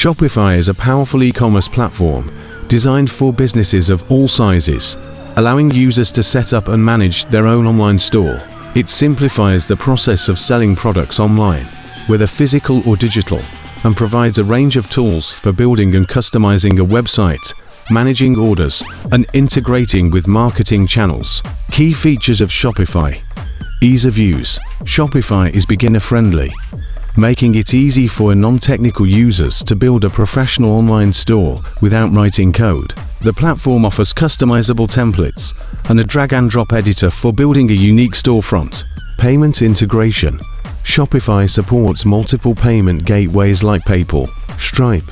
Shopify is a powerful e-commerce platform designed for businesses of all sizes, allowing users to set up and manage their own online store. It simplifies the process of selling products online, whether physical or digital, and provides a range of tools for building and customizing a website, managing orders, and integrating with marketing channels. Key features of Shopify. Ease of use. Shopify is beginner-friendly, making it easy for non-technical users to build a professional online store without writing code. The platform offers customizable templates and a drag-and-drop editor for building a unique storefront. Payment integration. Shopify supports multiple payment gateways like PayPal, Stripe,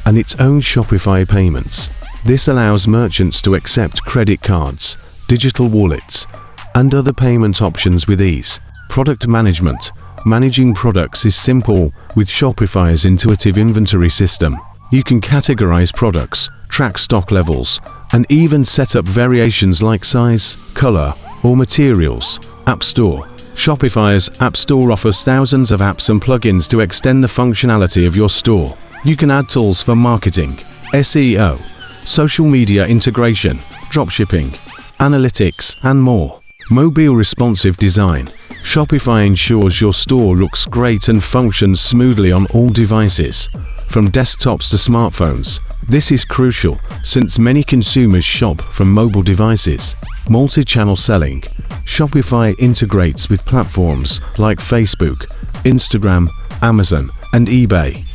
and its own Shopify Payments. This allows merchants to accept credit cards, digital wallets, and other payment options with ease. Product management. Managing products is simple with Shopify's intuitive inventory system. You can categorize products, track stock levels, and even set up variations like size, color, or materials. App Store. Shopify's App Store offers thousands of apps and plugins to extend the functionality of your store. You can add tools for marketing, SEO, social media integration, dropshipping, analytics, and more. Mobile responsive design. Shopify ensures your store looks great and functions smoothly on all devices, from desktops to smartphones. This is crucial since many consumers shop from mobile devices. Multi-channel selling. Shopify integrates with platforms like Facebook, Instagram, Amazon, and eBay,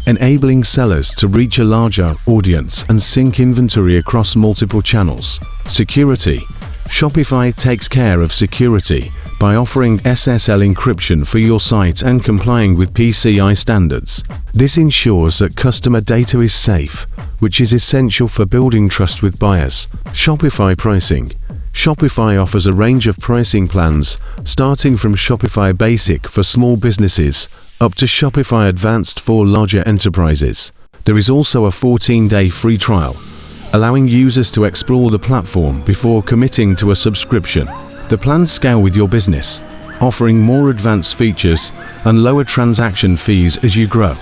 enabling sellers to reach a larger audience and sync inventory across multiple channels. Security. Shopify takes care of security by offering SSL encryption for your site and complying with PCI standards. This ensures that customer data is safe, which is essential for building trust with buyers. Shopify pricing. Shopify offers a range of pricing plans, starting from Shopify Basic for small businesses up to Shopify Advanced for larger enterprises. There is also a 14-day free trial, allowing users to explore the platform before committing to a subscription. The plans scale with your business, offering more advanced features and lower transaction fees as you grow.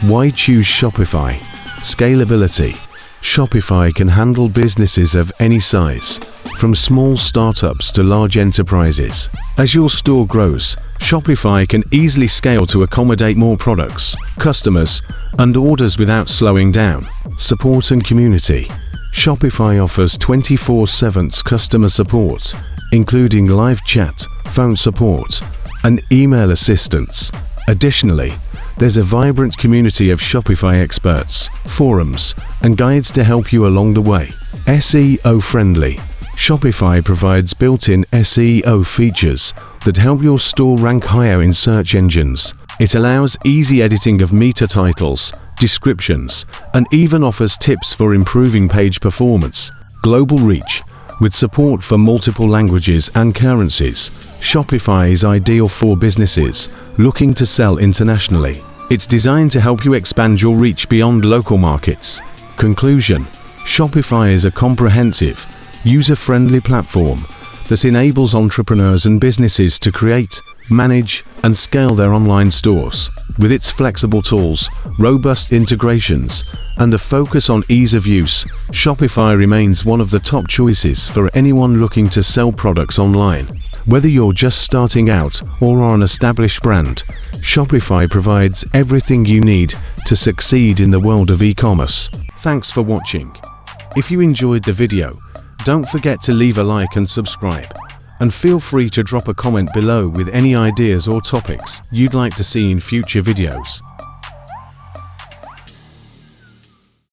Why choose Shopify? Scalability. Shopify can handle businesses of any size, from small startups to large enterprises. As your store grows, Shopify can easily scale to accommodate more products, customers, and orders without slowing down. Support and community. Shopify offers 24/7 customer support, including live chat, phone support, and email assistance. Additionally, there's a vibrant community of Shopify experts, forums, and guides to help you along the way. SEO friendly. Shopify provides built-in SEO features that help your store rank higher in search engines. It allows easy editing of meta titles, descriptions, and even offers tips for improving page performance. Global reach. With support for multiple languages and currencies, Shopify is ideal for businesses looking to sell internationally. It's designed to help you expand your reach beyond local markets. Conclusion. Shopify is a comprehensive, user-friendly platform that enables entrepreneurs and businesses to create, manage, and scale their online stores. With its flexible tools, robust integrations, and a focus on ease of use, Shopify remains one of the top choices for anyone looking to sell products online. Whether you're just starting out or are an established brand, Shopify provides everything you need to succeed in the world of e-commerce. Thanks for watching. If you enjoyed the video, don't forget to leave a like and subscribe. And feel free to drop a comment below with any ideas or topics you'd like to see in future videos.